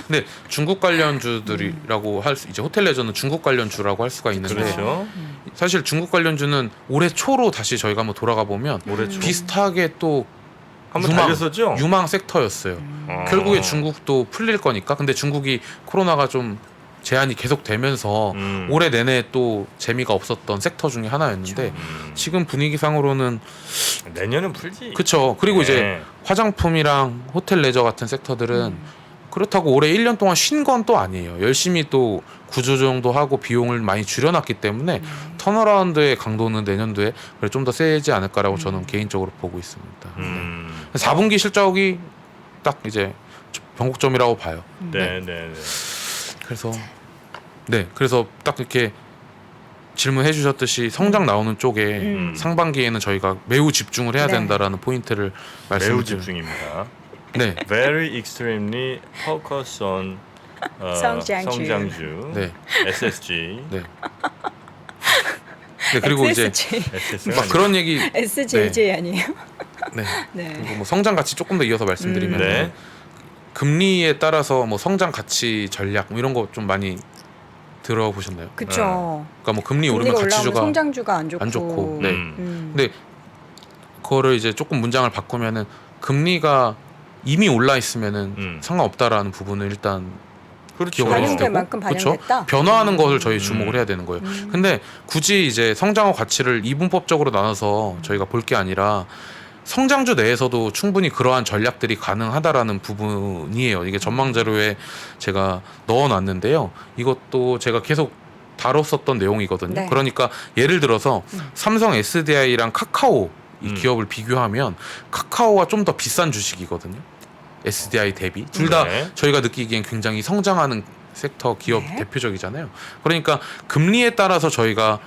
근데 중국 관련주들이라고 할 수, 이제 호텔 레저는 중국 관련주라고 할 수가 있는데 그렇죠. 사실 중국 관련주는 올해 초로 다시 저희가 한번 돌아가 보면 올해 초. 비슷하게 또 한번 달렸었죠. 유망 섹터였어요. 결국에 중국도 풀릴 거니까. 근데 중국이 코로나가 좀 제한이 계속되면서 올해 내내 또 재미가 없었던 섹터 중에 하나였는데 지금 분위기상으로는 내년은 풀지. 그쵸. 그리고 네. 이제 화장품이랑 호텔 레저 같은 섹터들은 그렇다고 올해 1년 동안 쉰 건 또 아니에요. 열심히 또 구조조정도 하고 비용을 많이 줄여놨기 때문에 턴어라운드의 강도는 내년도에 좀 더 세지 않을까라고 저는 개인적으로 보고 있습니다. 4분기 실적이 딱 이제 변곡점이라고 봐요. 네, 네, 네. 그래서 딱 이렇게 질문해 주셨듯이 성장 나오는 쪽에 상반기에는 저희가 매우 집중을 해야 네. 된다라는 포인트를 매우 말씀드려요. 집중입니다. 네. Very extremely focus on 성장주. 성장주. 네. SSG. 네. 네, 그리고 이제 SSG. 막 그런 얘기 SJJ 아니에요? 네. 네. 그리고 뭐 성장 가치 조금 더 이어서 말씀드리면 네. 금리에 따라서 뭐 성장 가치 전략 뭐 이런 거 좀 많이 들어보셨나요? 그렇죠. 그러니까 뭐 금리 오르면 금리가 올라오면 가치주가 성장주가 안 좋고. 안 좋고. 네. 음. 근데 그거를 이제 조금 문장을 바꾸면은 금리가 이미 올라 있으면은 상관없다라는 부분을 일단 그렇죠. 기억을 해야 반영된 되고, 만큼 그렇죠? 반영됐다. 변화하는 것을 저희 주목을 해야 되는 거예요. 근데 굳이 이제 성장과 가치를 이분법적으로 나눠서 저희가 볼 게 아니라 성장주 내에서도 충분히 그러한 전략들이 가능하다라는 부분이에요. 이게 전망 자료에 제가 넣어놨는데요. 이것도 제가 계속 다뤘었던 내용이거든요. 네. 그러니까 예를 들어서 삼성 SDI랑 카카오 이 기업을 비교하면 카카오가 좀 더 비싼 주식이거든요. SDI 대비 둘 다 네. 저희가 느끼기엔 굉장히 성장하는 섹터 기업 네. 대표적이잖아요. 그러니까 금리에 따라서 저희가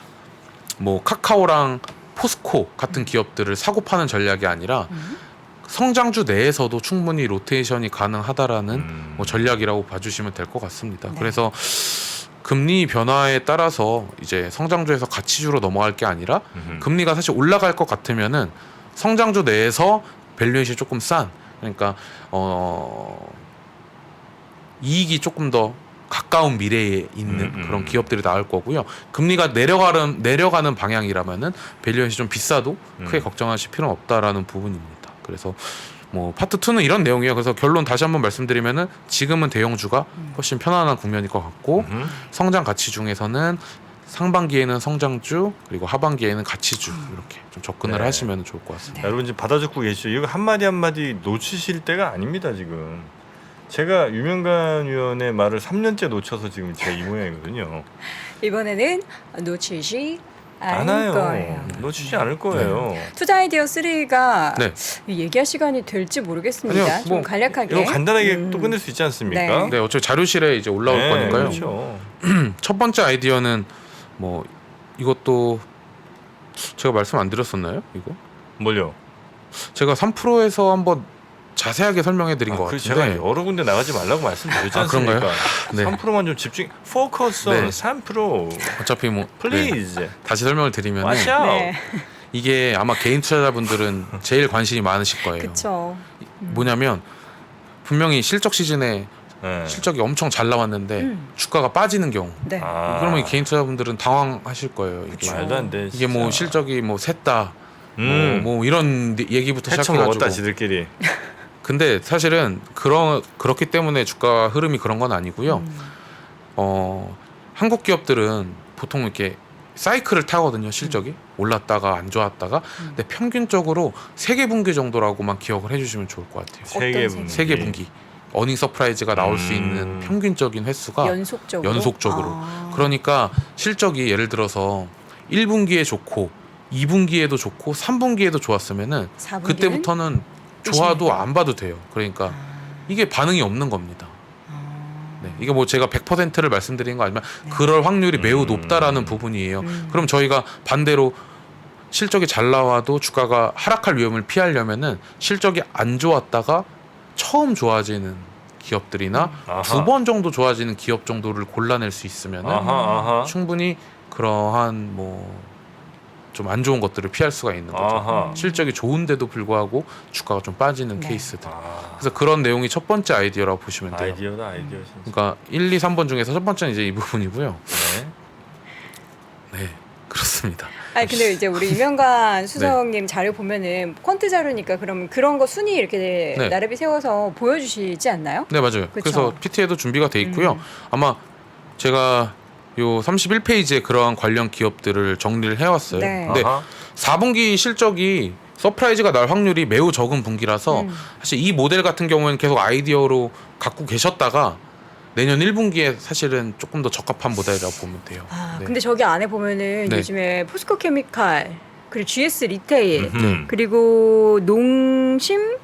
뭐 카카오랑 포스코 같은 기업들을 사고 파는 전략이 아니라 성장주 내에서도 충분히 로테이션이 가능하다라는 뭐 전략이라고 봐주시면 될 것 같습니다. 네. 그래서 금리 변화에 따라서 이제 성장주에서 가치주로 넘어갈 게 아니라 금리가 사실 올라갈 것 같으면은 성장주 내에서 밸류에이션이 조금 싼, 그러니까 이익이 조금 더 가까운 미래에 있는 그런 기업들이 나올 거고요. 금리가 내려가는 방향이라면은 밸류에이션이 좀 비싸도 크게 걱정하실 필요는 없다라는 부분입니다. 그래서 뭐 파트 2는 이런 내용이에요. 그래서 결론 다시 한번 말씀드리면은 지금은 대형주가 훨씬 편안한 국면일 것 같고 성장 가치 중에서는 상반기에는 성장주 그리고 하반기에는 가치주 이렇게 좀 접근을 네. 하시면 좋을 것 같습니다. 여러분 지금 받아 적고 계시죠? 이거 한마디 한마디 놓치실 때가 아닙니다 지금. 제가 유명관 위원의 말을 3년째 놓쳐서 지금 제가 이 모양이거든요. 이번에는 놓치지 않을 않아요. 거예요. 놓치지 않을 거예요. 투자 아이디어 3가 네. 얘기할 시간이 될지 모르겠습니다. 아니요, 좀 뭐 간략하게. 이거 간단하게 또 끝낼 수 있지 않습니까? 네. 네, 어차피 자료실에 이제 올라올 네, 거니까요. 그렇죠. 첫 번째 아이디어는 뭐 이것도 제가 말씀 안 드렸었나요? 이거 뭘요? 제가 3%에서 한번 자세하게 설명해 드린 것 그래서 제가 같은데 여러 군데 나가지 말라고 말씀드렸지 않습니까? 그런가요? 네. 3%만 좀 집중. 포커스 네. 3%. 어차피 뭐 네, 플리즈. 다시 설명을 드리면 와샤. 네. 이게 아마 개인 투자자분들은 제일 관심이 많으실 거예요. 그렇죠. 뭐냐면 분명히 실적 시즌에 네. 실적이 엄청 잘 나왔는데 주가가 빠지는 경우 네. 아, 그러면 개인 투자자분들은 당황하실 거예요. 이게, 말도 안 돼. 이게 뭐 진짜. 실적이 뭐 샜다 음. 뭐 이런 얘기부터 해쳐 시작해가지고 먹었다 지들끼리. 근데 사실은 그렇기 때문에 주가 흐름이 그런 건 아니고요. 한국 기업들은 보통 이렇게 사이클을 타거든요. 실적이 올랐다가 안 좋았다가. 근데 평균적으로 3개 분기 정도라고만 기억을 해주시면 좋을 것 같아요. 세개 어떤 분기. 3개 분기 어닝 서프라이즈가 나올 수 있는 평균적인 횟수가 연속적으로. 그러니까 실적이 예를 들어서 1분기에 좋고 2분기에도 좋고 3분기에도 좋았으면은 4분기는? 그때부터는 좋아도 안 봐도 돼요. 그러니까 이게 반응이 없는 겁니다. 네, 이게 뭐 제가 100%를 말씀드린 거 아니면 그럴 확률이 매우 높다라는 부분이에요. 그럼 저희가 반대로 실적이 잘 나와도 주가가 하락할 위험을 피하려면은 실적이 안 좋았다가 처음 좋아지는 기업들이나 아하. 2번 정도 좋아지는 기업 정도를 골라낼 수 있으면 아하. 충분히 그러한 뭐 좀 안 좋은 것들을 피할 수가 있는 거죠. 아하. 실적이 좋은데도 불구하고 주가가 좀 빠지는 네. 케이스들. 아. 그래서 그런 내용이 첫 번째 아이디어라고 보시면 돼요. 아이디어다 아이디어 진짜. 그러니까 1, 2, 3번 중에서 첫 번째는 이제 이 부분이고요. 네. 네, 그렇습니다. 아니 근데 이제 우리 이명관 수석님 자료 보면은 퀀트 자료니까 그럼 그런 거 순위 이렇게 네. 나래비 세워서 보여주시지 않나요? 네, 맞아요. 그쵸. 그래서 PT에도 준비가 돼 있고요. 아마 제가 요 31페이지에 그러한 관련 기업들을 정리를 해왔어요. 네. 근데 아하. 4분기 실적이 서프라이즈가 날 확률이 매우 적은 분기라서 사실 이 모델 같은 경우에는 계속 아이디어로 갖고 계셨다가 내년 1분기에 사실은 조금 더 적합한 모델이라고 보면 돼요. 아 네. 근데 저기 안에 보면은 네. 요즘에 포스코 케미칼 그리고 GS 리테일 음흠. 그리고 농심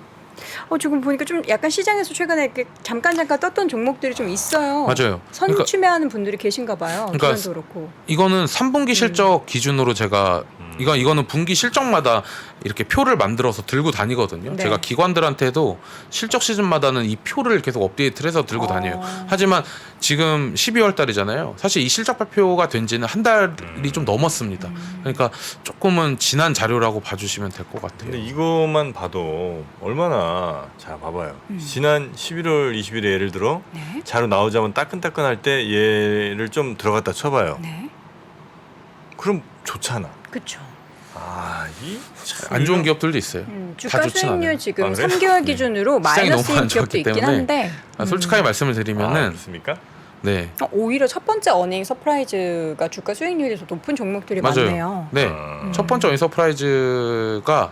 지금 보니까 좀 약간 시장에서 최근에 이렇게 잠깐 떴던 종목들이 좀 있어요. 맞아요. 그러니까 선취매하는 분들이 계신가 봐요. 그러니까 기관도 그렇고. 이거는 3분기 실적 기준으로 제가 이거는 분기 실적마다 이렇게 표를 만들어서 들고 다니거든요. 네. 제가 기관들한테도 실적 시즌마다는 이 표를 계속 업데이트를 해서 들고 다녀요. 하지만 지금 12월 달이잖아요. 사실 이 실적 발표가 된 지는 한 달이 좀 넘었습니다. 그러니까 조금은 지난 자료라고 봐주시면 될 것 같아요. 근데 이것만 봐도 얼마나 자 봐봐요. 지난 11월 20일에 예를 들어 네. 자료 나오자면 따끈따끈할 때 얘를 좀 들어갔다 쳐봐요. 네. 그럼 좋잖아. 그렇죠. 안 좋은 기업들도 있어요. 주가 좋진 수익률 않아요. 지금 아, 그래요? 3개월 기준으로 시장이 너무 마이너스인 안 기업도 좋았기 있긴 때문에. 한데 솔직하게 말씀을 아, 드리면은 그렇습니까? 네. 오히려 첫 번째 어닝 서프라이즈가 주가 수익률이 더 높은 종목들이 맞아요. 많네요. 네. 첫 번째 어닝 서프라이즈가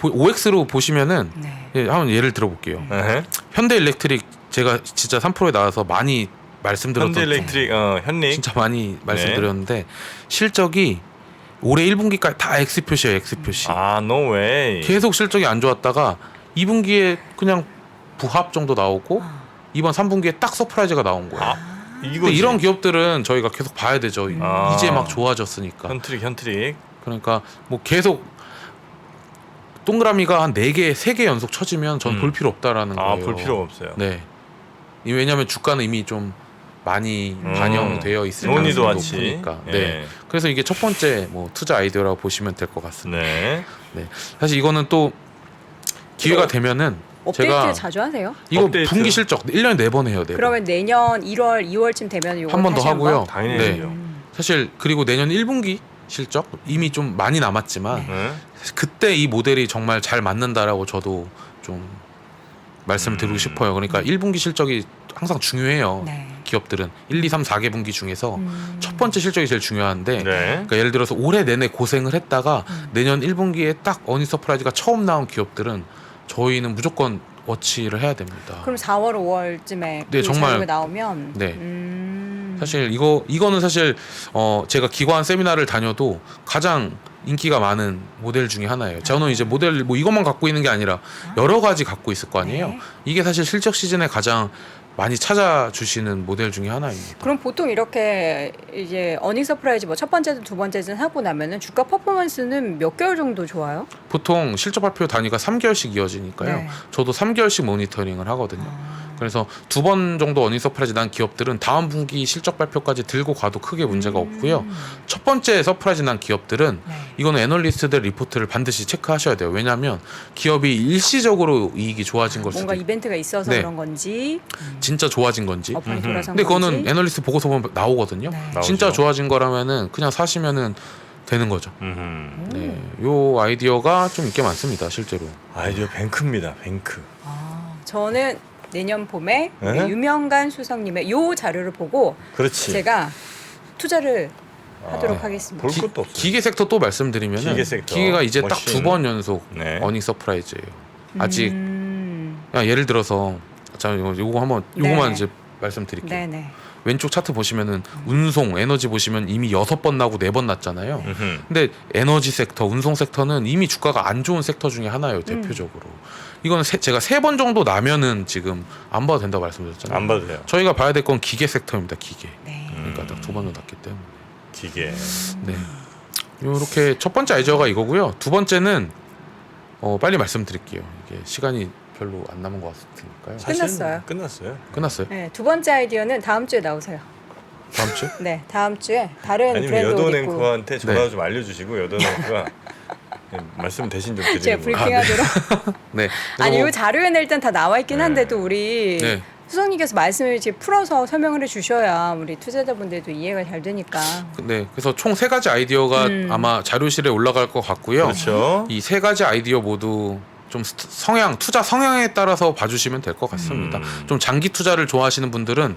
OX로 보시면은 네. 한번 예를 들어볼게요. 에헤. 현대일렉트릭 제가 진짜 3%에 나와서 많이 말씀드렸던 현대일렉트릭 현릭 진짜 많이 말씀드렸는데 실적이 올해 1분기까지 다 X 표시예요. X 표시. no way. 계속 실적이 안 좋았다가 2분기에 그냥 부합 정도 나오고 이번 3분기에 딱 서프라이즈가 나온 거예요. 근데 이거지. 이런 기업들은 저희가 계속 봐야 되죠. 아. 이제 막 좋아졌으니까. 현트릭. 그러니까 뭐 계속 동그라미가 한 4개, 3개 연속 쳐지면 전 볼 필요 없다라는 거예요. 볼 필요가 없어요. 네. 왜냐하면 주가는 이미 좀 많이 반영되어 있을 논의도 가능성이 같이. 높으니까. 예. 네. 그래서 이게 첫 번째 뭐 투자 아이디어라고 보시면 될 것 같습니다. 네. 사실 이거는 또 기회가 되면은 업데이트 제가 자주 하세요? 이거 업데이트. 분기 실적 1년에 4번 해요. 4번. 그러면 내년 1월, 2월쯤 되면 이거 한 번 더 다시 하고요. 당연히 네. 해야죠. 사실 그리고 내년 1분기 실적 이미 좀 많이 남았지만 네. 그때 이 모델이 정말 잘 맞는다라고 저도 좀 말씀을 드리고 싶어요. 그러니까 1분기 실적이 항상 중요해요. 네. 기업들은 1, 2, 3, 4개 분기 중에서 첫 번째 실적이 제일 중요한데 네. 그러니까 예를 들어서 올해 내내 고생을 했다가 내년 1분기에 딱 어닝 서프라이즈가 처음 나온 기업들은 저희는 무조건 워치를 해야 됩니다. 그럼 4월, 5월쯤에 네, 그 정말- 자료가 나오면 네. 사실 이거는 사실 제가 기관 세미나를 다녀도 가장 인기가 많은 모델 중에 하나예요. 저는 이제 모델 뭐 이것만 갖고 있는 게 아니라 여러 가지 갖고 있을 거 아니에요. 네. 이게 사실 실적 시즌에 가장 많이 찾아주시는 모델 중에 하나입니다. 그럼 보통 이렇게 이제 어닝 서프라이즈 뭐 첫 번째든 두 번째든 하고 나면은 주가 퍼포먼스는 몇 개월 정도 좋아요? 보통 실적 발표 단위가 3개월씩 이어지니까요. 네. 저도 3개월씩 모니터링을 하거든요. 그래서 2번 정도 어닝 서프라이즈 난 기업들은 다음 분기 실적 발표까지 들고 가도 크게 문제가 없고요. 첫 번째 서프라이즈 난 기업들은 네. 이거는 애널리스트들 리포트를 반드시 체크하셔야 돼요. 왜냐하면 기업이 일시적으로 이익이 좋아진 걸 수도 뭔가 있고 이벤트가 있어서 네. 그런 건지 진짜 좋아진 건지. 업황이 돌아선 근데 건지. 그거는 애널리스트 보고서 보면 나오거든요. 네. 나오죠. 진짜 좋아진 거라면은 그냥 사시면은 되는 거죠. 음흠. 네, 요 아이디어가 좀 인기 많습니다, 실제로. 아이디어 뱅크입니다. 뱅크. 저는 내년 봄에 네? 유명관 수석님의 요 자료를 보고 그렇지. 제가 투자를 하도록 하겠습니다. 볼 것도 없어요. 기계 섹터 또 말씀드리면은 기계 섹터, 기계가 이제 딱 머신. 2번 연속 네. 어닝 서프라이즈예요. 아직 음. 그냥 예를 들어서 자 요거 한번 네. 요거만 이제 말씀드릴게요. 네네. 왼쪽 차트 보시면은 운송, 에너지 보시면 이미 6번 나고 4번 났잖아요. 음흠. 근데 에너지 섹터, 운송 섹터는 이미 주가가 안 좋은 섹터 중에 하나예요, 대표적으로. 이거는 제가 3번 정도 나면은 지금 안 봐도 된다고 말씀드렸잖아요. 안 봐도 돼요. 저희가 봐야 될 건 기계 섹터입니다, 기계. 네. 그러니까 딱 2번 정도 났기 때문에. 기계. 네. 요렇게 첫 번째 아이디어가 이거고요. 두 번째는 빨리 말씀드릴게요. 이게 시간이 별로 안 남은 것 같으니까요. 끝났어요. 끝났어요. 끝났어요? 네, 두 번째 아이디어는 다음 주에 나오세요. 다음 주? 네, 다음 주에 다른 아니면 브랜드 옷 여돈 입고 앵커한테 전화 네. 좀 알려주시고 여돈 앵커가 말씀 대신 좀 제가 드리는 거예요. 브리핑하도록. 네. 아니, 그리고- 이 자료에는 일단 다 나와 있긴 네. 한데도 우리 네. 수석님께서 말씀을 이제 풀어서 설명을 해주셔야 우리 투자자분들도 이해가 잘 되니까. 네. 그래서 총 3가지 아이디어가 아마 자료실에 올라갈 것 같고요. 그렇죠. 이 3가지 아이디어 모두 좀 투자 성향에 따라서 봐주시면 될 것 같습니다. 좀 장기 투자를 좋아하시는 분들은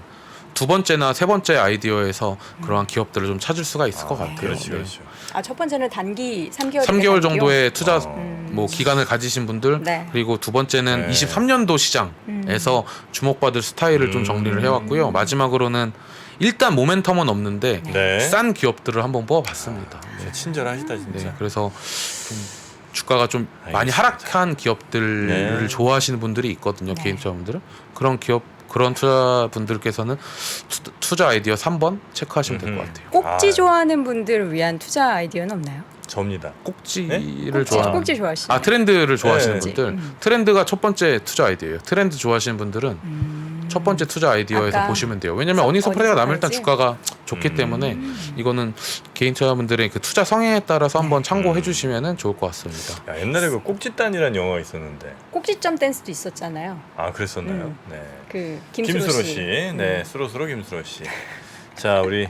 두 번째나 세 번째 아이디어에서 그러한 기업들을 좀 찾을 수가 있을 것 같아요. 그렇죠, 네. 그렇죠. 아, 첫 번째는 단기 3개월. 3개월 정도의 투자 어. 뭐 기간을 가지신 분들 네. 그리고 두 번째는 네. 23년도 시장에서 주목받을 스타일을 좀 정리를 해왔고요. 마지막으로는 일단 모멘텀은 없는데 네. 싼 기업들을 한번 뽑아봤습니다. 진짜 친절하시다 진짜. 네, 그래서 좀 주가가 좀 많이 알겠습니다. 하락한 기업들을 네. 좋아하시는 분들이 있거든요. 네. 개인 투자분들은 그런 투자분들께서는 투자 아이디어 3번 체크하시면 될 것 같아요. 꼭지 아. 좋아하는 분들을 위한 투자 아이디어는 없나요? 접니다. 꼭지를 좋아하는 꼭지 좋아하시죠? 아 트렌드를 좋아하시는 네. 분들 트렌드가 첫 번째 투자 아이디어예요. 트렌드 좋아하시는 분들은 첫 번째 투자 아이디어에서 아까 보시면 돼요. 왜냐면 어닝 서프라이가 나면 일단 어닝 주가가 좋기 때문에 이거는 개인 투자분들의 그 투자 성향에 따라서 한번 참고해 주시면 좋을 것 같습니다. 야, 옛날에 그 꼭지단이라는 영화가 있었는데 꼭지점 댄스도 있었잖아요. 아 그랬었나요? 네. 그 김수로 씨, 네, 수로수로 김수로 씨. 자, 우리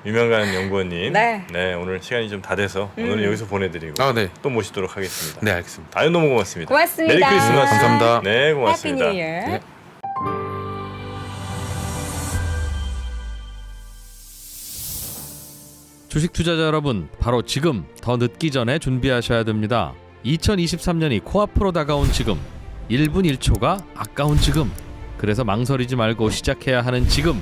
유명한 연구원님, 네. 오늘 시간이 좀 다 돼서 오늘은 여기서 보내드리고 아, 네. 또 모시도록 하겠습니다. 네, 알겠습니다. 아유 너무 고맙습니다. 고맙습니다. 메리 크리스마스. 감사합니다. 네, 해피 고맙습니다. 뉴 이어. 네. 주식 투자자 여러분, 바로 지금 더 늦기 전에 준비하셔야 됩니다. 2023년이 코앞으로 다가온 지금, 1분 1초가 아까운 지금, 그래서 망설이지 말고 시작해야 하는 지금,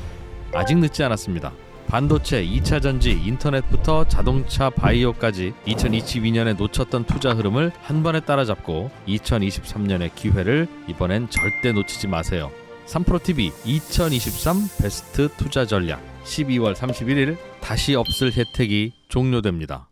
아직 늦지 않았습니다. 반도체, 2차 전지, 인터넷부터 자동차, 바이오까지 2022년에 놓쳤던 투자 흐름을 한 번에 따라잡고 2023년의 기회를 이번엔 절대 놓치지 마세요. 3프로TV 2023 베스트 투자 전략 12월 31일 다시 없을 혜택이 종료됩니다.